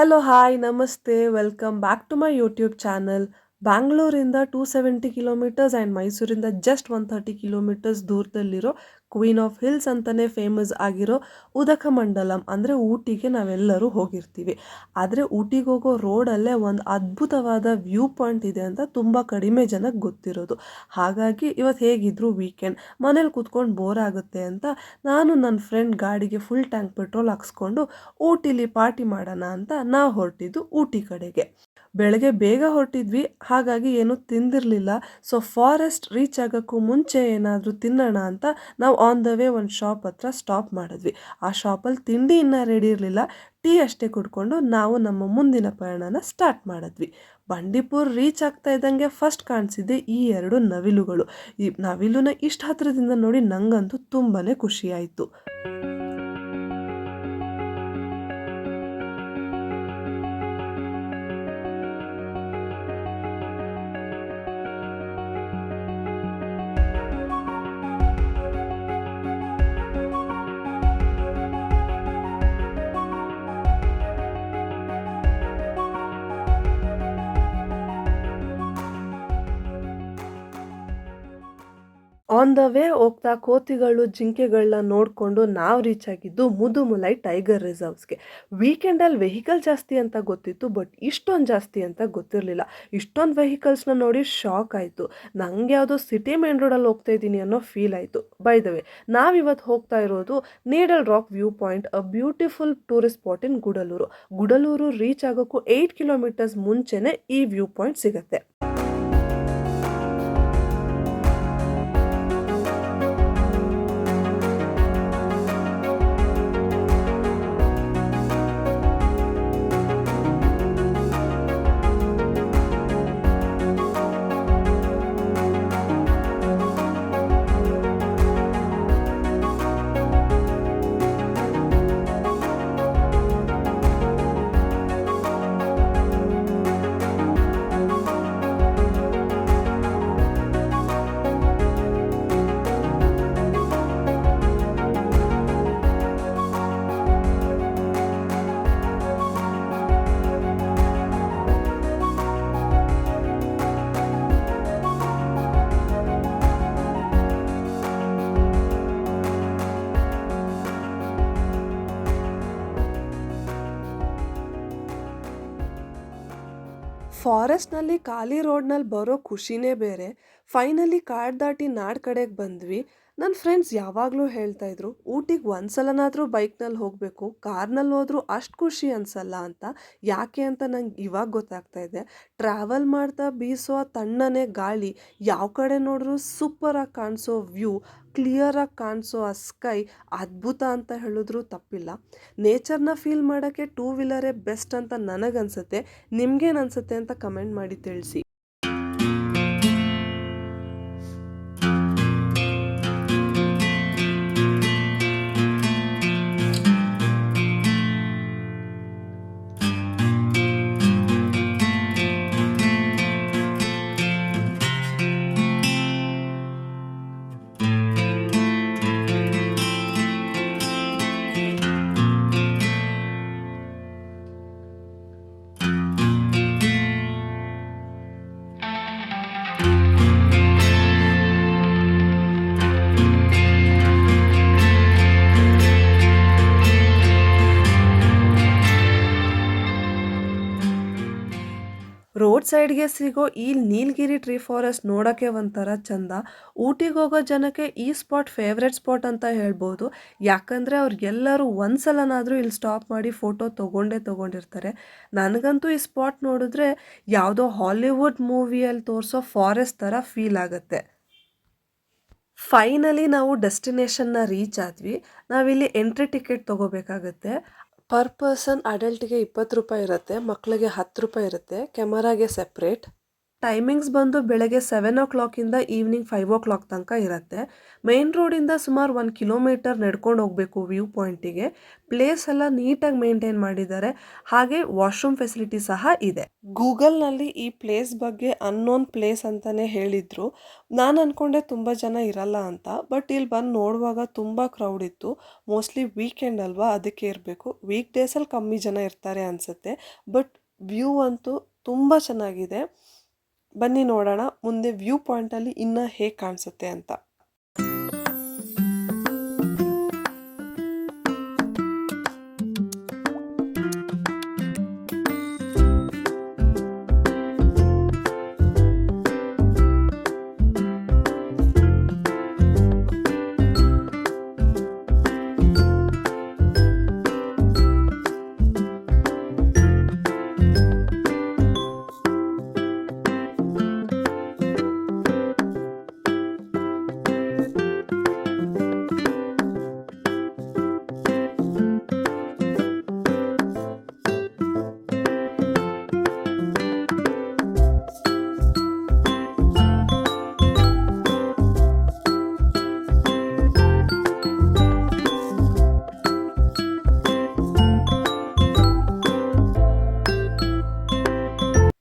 Hello, hi, ನಮಸ್ತೆ. Welcome back to my YouTube channel. ಬ್ಯಾಂಗ್ಳೂರಿಂದ 270 kilometres and ಮೈಸೂರಿಂದ just 130 kilometres ದೂರದಲ್ಲಿರೋ ಕ್ವೀನ್ ಆಫ್ ಹಿಲ್ಸ್ ಅಂತಲೇ ಫೇಮಸ್ ಆಗಿರೋ ಉದಕಮಂಡಲಂ ಅಂದರೆ ಊಟಿಗೆ ನಾವೆಲ್ಲರೂ ಹೋಗಿರ್ತೀವಿ. ಆದರೆ ಊಟಿಗೆ ಹೋಗೋ ರೋಡಲ್ಲೇ ಒಂದು ಅದ್ಭುತವಾದ ವ್ಯೂ ಪಾಯಿಂಟ್ ಇದೆ ಅಂತ ತುಂಬ ಕಡಿಮೆ ಜನಕ್ಕೆ ಗೊತ್ತಿರೋದು. ಹಾಗಾಗಿ ಇವತ್ತು ಹೇಗಿದ್ರು ವೀಕೆಂಡ್, ಮನೇಲಿ ಕೂತ್ಕೊಂಡು ಬೋರ್ ಆಗುತ್ತೆ ಅಂತ ನಾನು ನನ್ನ ಫ್ರೆಂಡ್ ಗಾಡಿಗೆ ಫುಲ್ ಟ್ಯಾಂಕ್ ಪೆಟ್ರೋಲ್ ಹಾಕ್ಸ್ಕೊಂಡು ಊಟಿಲಿ ಪಾರ್ಟಿ ಮಾಡೋಣ ಅಂತ ನಾವು ಹೊರಟಿದ್ದು ಊಟಿ ಕಡೆಗೆ. ಬೆಳಗ್ಗೆ ಬೇಗ ಹೊರಟಿದ್ವಿ, ಹಾಗಾಗಿ ಏನೂ ತಿಂದಿರಲಿಲ್ಲ. ಸೊ ಫಾರೆಸ್ಟ್ ರೀಚ್ ಆಗೋಕ್ಕೂ ಮುಂಚೆ ಏನಾದರೂ ತಿನ್ನೋಣ ಅಂತ ನಾವು ಆನ್ ದ ವೇ ಒಂದು ಶಾಪ್ ಹತ್ರ ಸ್ಟಾಪ್ ಮಾಡಿದ್ವಿ. ಆ ಶಾಪಲ್ಲಿ ತಿಂಡಿ ಇನ್ನೂ ರೆಡಿ ಇರಲಿಲ್ಲ. ಟೀ ಅಷ್ಟೇ ಕುಡ್ಕೊಂಡು ನಾವು ನಮ್ಮ ಮುಂದಿನ ಪಯಣನ ಸ್ಟಾರ್ಟ್ ಮಾಡಿದ್ವಿ. ಬಂಡೀಪುರ್ ರೀಚ್ ಆಗ್ತಾ ಇದ್ದಂಗೆ ಫಸ್ಟ್ ಕಾಣಿಸಿದ್ದೆ ಈ ಎರಡು ನವಿಲುಗಳು. ಈ ನವಿಲುನ ಇಷ್ಟು ಹತ್ರದಿಂದ ನೋಡಿ ನಂಗಂತೂ ತುಂಬಾ ಖುಷಿ ಆಯಿತು. ಆನ್ ದ ವೇ ಹೋಗ್ತಾ ಕೋತಿಗಳು, ಜಿಂಕೆಗಳನ್ನ ನೋಡಿಕೊಂಡು ನಾವು ರೀಚ್ ಆಗಿದ್ದು ಮುದುಮಲೈ ಟೈಗರ್ ರಿಸರ್ವ್ಸ್ಗೆ. ವೀಕೆಂಡಲ್ಲಿ ವೆಹಿಕಲ್ ಜಾಸ್ತಿ ಅಂತ ಗೊತ್ತಿತ್ತು, ಬಟ್ ಇಷ್ಟೊಂದು ಜಾಸ್ತಿ ಅಂತ ಗೊತ್ತಿರಲಿಲ್ಲ. ಇಷ್ಟೊಂದು ವೆಹಿಕಲ್ಸ್ನ ನೋಡಿ ಶಾಕ್ ಆಯಿತು. ನನಗೆ ಯಾವುದೋ ಸಿಟಿ ಮೇನ್ ರೋಡಲ್ಲಿ ಹೋಗ್ತಾ ಇದ್ದೀನಿ ಅನ್ನೋ ಫೀಲ್ ಆಯಿತು. ಬೈ ದ ವೇ, ನಾವಿವತ್ತು ಹೋಗ್ತಾ ಇರೋದು needle rock view point, a beautiful tourist spot in Gudalur. Gudalur reach ಆಗೋಕ್ಕೂ 8 ಕಿಲೋಮೀಟರ್ಸ್ ಮುಂಚೆನೇ ಈ ವ್ಯೂ ಪಾಯಿಂಟ್ ಸಿಗುತ್ತೆ. ಫಾರೆಸ್ಟ್ನಲ್ಲಿ ಖಾಲಿ ರೋಡ್ನಲ್ಲಿ ಬರೋ ಖುಷಿನೇ ಬೇರೆ. ಫೈನಲಿ ಕಾಡು ದಾಟಿ ನಾಡು ಕಡೆಗೆ ಬಂದ್ವಿ. ನನ್ನ ಫ್ರೆಂಡ್ಸ್ ಯಾವಾಗಲೂ ಹೇಳ್ತಾಯಿದ್ರು, ಊಟಿಗೆ ಒಂದ್ಸಲನಾದರೂ ಬೈಕ್ನಲ್ಲಿ ಹೋಗಬೇಕು, ಕಾರ್ನಲ್ಲಿ ಹೋದ್ರೂ ಅಷ್ಟು ಖುಷಿ ಅನಿಸಲ್ಲ ಅಂತ. ಯಾಕೆ ಅಂತ ನಂಗೆ ಇವಾಗ ಗೊತ್ತಾಗ್ತಾ ಇದೆ. ಟ್ರಾವೆಲ್ ಮಾಡ್ತಾ ಬೀಸೋ ತಣ್ಣನೆ ಗಾಳಿ, ಯಾವ ಕಡೆ ನೋಡಿದ್ರೂ ಸೂಪರಾಗಿ ಕಾಣಿಸೋ ವ್ಯೂ, ಕ್ಲಿಯರಾಗಿ ಕಾಣಿಸೋ ಆ ಸ್ಕೈ, ಅದ್ಭುತ ಅಂತ ಹೇಳಿದ್ರೂ ತಪ್ಪಿಲ್ಲ. ನೇಚರ್ನ ಫೀಲ್ ಮಾಡೋಕ್ಕೆ ಟೂ ವೀಲರೇ ಬೆಸ್ಟ್ ಅಂತ ನನಗನ್ಸುತ್ತೆ. ನಿಮ್ಗೇನು ಅನಿಸುತ್ತೆ ಅಂತ ಕಮೆಂಟ್ ಮಾಡಿ ತಿಳಿಸಿ. ರೋಡ್ ಸೈಡ್ಗೆ ಸಿಗೋ ಈ ನೀಲಗಿರಿ ಟ್ರೀ ಫಾರೆಸ್ಟ್ ನೋಡೋಕ್ಕೆ ಒಂಥರ ಚಂದ. ಊಟಿಗೆ ಹೋಗೋ ಜನಕ್ಕೆ ಈ ಸ್ಪಾಟ್ ಫೇವ್ರೆಟ್ ಸ್ಪಾಟ್ ಅಂತ ಹೇಳ್ಬೋದು. ಯಾಕಂದರೆ ಅವ್ರಿಗೆಲ್ಲರೂ ಒಂದ್ಸಲನಾದರೂ ಇಲ್ಲಿ ಸ್ಟಾಪ್ ಮಾಡಿ ಫೋಟೋ ತೊಗೊಂಡಿರ್ತಾರೆ. ನನಗಂತೂ ಈ ಸ್ಪಾಟ್ ನೋಡಿದ್ರೆ ಯಾವುದೋ ಹಾಲಿವುಡ್ ಮೂವಿಯಲ್ಲಿ ತೋರಿಸೋ ಫಾರೆಸ್ಟ್ ಥರ ಫೀಲ್ ಆಗುತ್ತೆ. ಫೈನಲಿ ನಾವು ಡೆಸ್ಟಿನೇಷನ್ನ ರೀಚ್ ಆದ್ವಿ. ನಾವಿಲ್ಲಿ ಎಂಟ್ರಿ ಟಿಕೆಟ್ ತೊಗೋಬೇಕಾಗತ್ತೆ. ಪರ್ ಪರ್ಸನ್ ಅಡಲ್ಟ್ಗೆ 20 ರೂಪಾಯಿ ಇರುತ್ತೆ, ಮಕ್ಕಳಿಗೆ 10 ರೂಪಾಯಿ ಇರುತ್ತೆ, ಕ್ಯಾಮರಾಗೆ ಸೆಪ್ರೇಟ್. ಟೈಮಿಂಗ್ಸ್ ಬಂದು ಬೆಳಗ್ಗೆ 7 ಇಂದ ಈವ್ನಿಂಗ್ 5 ತನಕ ಇರುತ್ತೆ. ಮೇನ್ ರೋಡಿಂದ ಸುಮಾರು 1 ಕಿಲೋಮೀಟರ್ ನಡ್ಕೊಂಡು ಹೋಗಬೇಕು ವ್ಯೂ ಪಾಯಿಂಟಿಗೆ. ಪ್ಲೇಸ್ ಎಲ್ಲ ನೀಟಾಗಿ ಮೇಂಟೈನ್ ಮಾಡಿದ್ದಾರೆ. ಹಾಗೆ ವಾಶ್ರೂಮ್ ಫೆಸಿಲಿಟಿ ಸಹ ಇದೆ. ಗೂಗಲ್ನಲ್ಲಿ ಈ ಪ್ಲೇಸ್ ಬಗ್ಗೆ ಅನ್ನೋನ್ ಪ್ಲೇಸ್ ಅಂತಾನೆ ಹೇಳಿದ್ರು. ನಾನು ಅನ್ಕೊಂಡೆ ತುಂಬ ಜನ ಇರಲ್ಲ ಅಂತ. ಬಟ್ ಇಲ್ಲಿ ಬಂದು ನೋಡುವಾಗ ತುಂಬ ಕ್ರೌಡ್ ಇತ್ತು. ಮೋಸ್ಟ್ಲಿ ವೀಕೆಂಡ್ ಅಲ್ವಾ, ಅದಕ್ಕೆ ಇರಬೇಕು. ವೀಕ್ ಡೇಸಲ್ಲಿ ಕಮ್ಮಿ ಜನ ಇರ್ತಾರೆ ಅನಿಸುತ್ತೆ. ಬಟ್ ವ್ಯೂ ಅಂತೂ ತುಂಬ ಚೆನ್ನಾಗಿದೆ. ಬನ್ನಿ ನೋಡೋಣ ಮುಂದೆ ವ್ಯೂ ಪಾಯಿಂಟಲ್ಲಿ ಇನ್ನೂ ಹೇಗೆ ಕಾಣಿಸುತ್ತೆ ಅಂತ.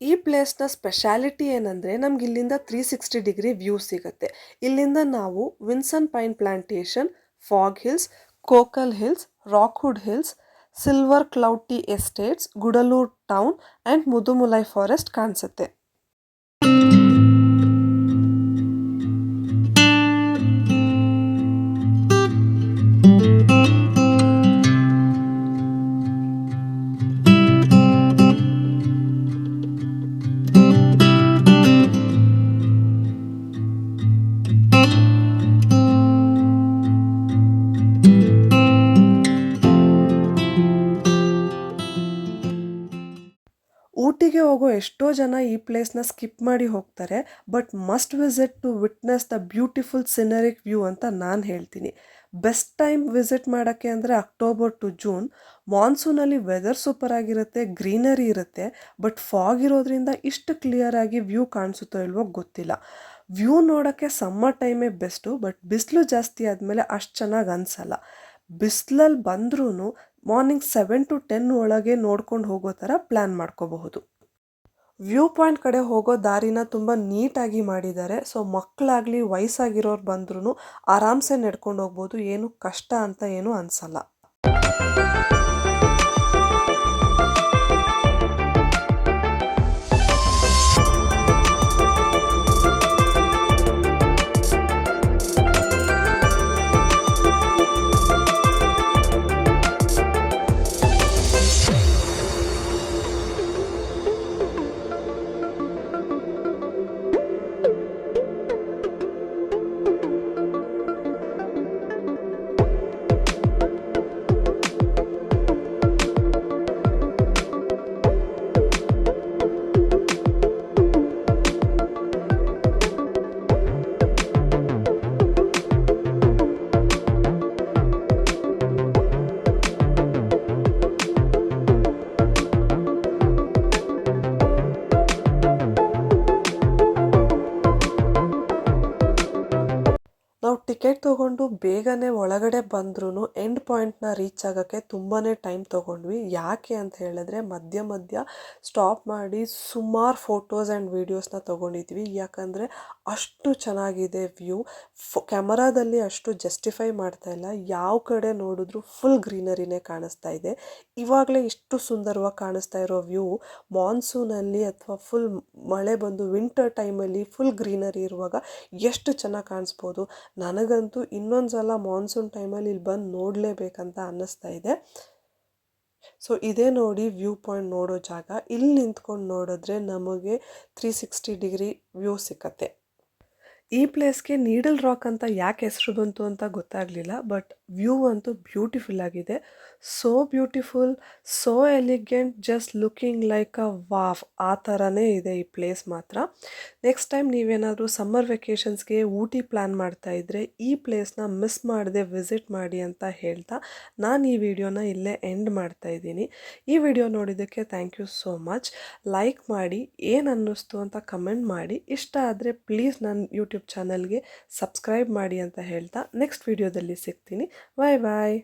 ಈ ಪ್ಲೇಸ್ನ ಸ್ಪೆಷಾಲಿಟಿ ಏನಂದರೆ ನಮ್ಗೆ ಇಲ್ಲಿಂದ 360 ಡಿಗ್ರಿ ವ್ಯೂ ಸಿಗುತ್ತೆ. ಇಲ್ಲಿಂದ ನಾವು Vinson pine plantation, fog hills, Kokal hills, rockwood hills, silver cloud tea estates, Gudalur town and Mudumalai forest ಕಾಣಿಸುತ್ತೆ. ಊಟಿಗೆ ಹೋಗೋ ಎಷ್ಟೋ ಜನ ಈ ಪ್ಲೇಸ್ನ ಸ್ಕಿಪ್ ಮಾಡಿ ಹೋಗ್ತಾರೆ. But must visit to witness the beautiful scenic view ಅಂತ ನಾನು ಹೇಳ್ತೀನಿ. ಬೆಸ್ಟ್ ಟೈಮ್ ವಿಸಿಟ್ ಮಾಡೋಕ್ಕೆ ಅಂದರೆ ಅಕ್ಟೋಬರ್ ಟು ಜೂನ್. ಮಾನ್ಸೂನಲ್ಲಿ ವೆದರ್ ಸೂಪರ್ ಆಗಿರುತ್ತೆ, ಗ್ರೀನರಿ ಇರುತ್ತೆ. ಬಟ್ ಫಾಗ್ ಇರೋದ್ರಿಂದ ಇಷ್ಟು ಕ್ಲಿಯರಾಗಿ ವ್ಯೂ ಕಾಣಿಸುತ್ತೋ ಇಲ್ವೋ ಗೊತ್ತಿಲ್ಲ. ವ್ಯೂ ನೋಡೋಕ್ಕೆ ಸಮ್ಮರ್ ಟೈಮೇ ಬೆಸ್ಟು. ಬಟ್ ಬಿಸಿಲು ಜಾಸ್ತಿ ಆದಮೇಲೆ ಅಷ್ಟು ಚೆನ್ನಾಗಿ ಅನಿಸಲ್ಲ. ಬಿಸಿಲಲ್ಲಿ ಬಂದ್ರೂ ಮಾರ್ನಿಂಗ್ 7 to 10 ಒಳಗೆ ನೋಡ್ಕೊಂಡು ಹೋಗೋ ಥರ ಪ್ಲ್ಯಾನ್ ಮಾಡ್ಕೋಬಹುದು. ವ್ಯೂ ಪಾಯಿಂಟ್ ಕಡೆ ಹೋಗೋ ದಾರಿನ ತುಂಬ ನೀಟಾಗಿ ಮಾಡಿದ್ದಾರೆ. ಸೊ ಮಕ್ಕಳಾಗಲಿ ವಯಸ್ಸಾಗಿರೋರು ಬಂದ್ರೂ ಆರಾಮ್ಸೆ ನಡ್ಕೊಂಡು ಹೋಗ್ಬೋದು. ಏನು ಕಷ್ಟ ಅಂತ ಏನೂ ಅನಿಸಲ್ಲ. ನಾವು ಟಿಕೆಟ್ ತೊಗೊಂಡು ಬೇಗನೆ ಒಳಗಡೆ ಬಂದ್ರೂ ಎಂಡ್ ಪಾಯಿಂಟ್ನ ರೀಚ್ ಆಗೋಕ್ಕೆ ತುಂಬಾ ಟೈಮ್ ತೊಗೊಂಡ್ವಿ. ಯಾಕೆ ಅಂತ ಹೇಳಿದ್ರೆ ಮಧ್ಯ ಸ್ಟಾಪ್ ಮಾಡಿ ಸುಮಾರು ಫೋಟೋಸ್ ಆ್ಯಂಡ್ ವೀಡಿಯೋಸ್ನ ತೊಗೊಂಡಿದ್ವಿ. ಯಾಕಂದರೆ ಅಷ್ಟು ಚೆನ್ನಾಗಿದೆ ವ್ಯೂ. ಕ್ಯಾಮರಾದಲ್ಲಿ ಅಷ್ಟು ಜಸ್ಟಿಫೈ ಮಾಡ್ತಾ ಇಲ್ಲ. ಯಾವ ಕಡೆ ನೋಡಿದ್ರೂ ಫುಲ್ ಗ್ರೀನರಿನೇ ಕಾಣಿಸ್ತಾ ಇದೆ. ಇವಾಗಲೇ ಇಷ್ಟು ಸುಂದರವಾಗಿ ಕಾಣಿಸ್ತಾ ಇರೋ ವ್ಯೂ ಮಾನ್ಸೂನಲ್ಲಿ ಅಥವಾ ಫುಲ್ ಮಳೆ ಬಂದು ವಿಂಟರ್ ಟೈಮಲ್ಲಿ ಫುಲ್ ಗ್ರೀನರಿ ಇರುವಾಗ ಎಷ್ಟು ಚೆನ್ನಾಗಿ ಕಾಣಿಸ್ಬೋದು. ನನಗಂತೂ ಇನ್ನೊಂದು ಸಲ ಮಾನ್ಸೂನ್ ಟೈಮಲ್ಲಿ ಇಲ್ಲಿ ಬಂದು ನೋಡಲೇಬೇಕಂತ ಅನ್ನಿಸ್ತಾ ಇದೆ. ಸೊ ಇದೇ ನೋಡಿ ವ್ಯೂ ಪಾಯಿಂಟ್ ನೋಡೋ ಜಾಗ. ಇಲ್ಲಿ ನಿಂತ್ಕೊಂಡು ನೋಡಿದ್ರೆ ನಮಗೆ 360 ಡಿಗ್ರಿ ವ್ಯೂ ಸಿಕ್ಕತ್ತೆ. ಈ ಪ್ಲೇಸ್ಗೆ ನೀಡಲ್ ರಾಕ್ ಅಂತ ಯಾಕೆ ಹೆಸರು ಬಂತು ಅಂತ ಗೊತ್ತಾಗಲಿಲ್ಲ. ಬಟ್ ವ್ಯೂ ಅಂತೂ ಬ್ಯೂಟಿಫುಲ್ ಆಗಿದೆ. So beautiful, so elegant, just looking like a Waqf ಆ ಥರನೇ ಇದೆ ಈ ಪ್ಲೇಸ್ ಮಾತ್ರ. ನೆಕ್ಸ್ಟ್ ಟೈಮ್ ನೀವೇನಾದರೂ ಸಮ್ಮರ್ ವೆಕೇಷನ್ಸ್ಗೆ ಊಟಿ ಪ್ಲ್ಯಾನ್ ಮಾಡ್ತಾ ಇದ್ದರೆ ಈ ಪ್ಲೇಸ್ನ ಮಿಸ್ ಮಾಡದೆ ವಿಸಿಟ್ ಮಾಡಿ ಅಂತ ಹೇಳ್ತಾ ನಾನು ಈ ವಿಡಿಯೋನ ಇಲ್ಲೇ ಎಂಡ್ ಮಾಡ್ತಾ ಇದ್ದೀನಿ. ಈ ವಿಡಿಯೋ ನೋಡಿದ್ದಕ್ಕೆ thank you so much. Like ಮಾಡಿ, ಏನು ಅನ್ನಿಸ್ತು ಅಂತ ಕಮೆಂಟ್ ಮಾಡಿ. ಇಷ್ಟ ಆದರೆ ಪ್ಲೀಸ್ ನನ್ನ ಯೂಟ್ಯೂಬ್ ಚಾನಲ್ಗೆ ಸಬ್ಸ್ಕ್ರೈಬ್ ಮಾಡಿ ಅಂತ ಹೇಳ್ತಾ ನೆಕ್ಸ್ಟ್ ವಿಡಿಯೋದಲ್ಲಿ ಸಿಗ್ತೀನಿ. ಬಾಯ್ ಬಾಯ್.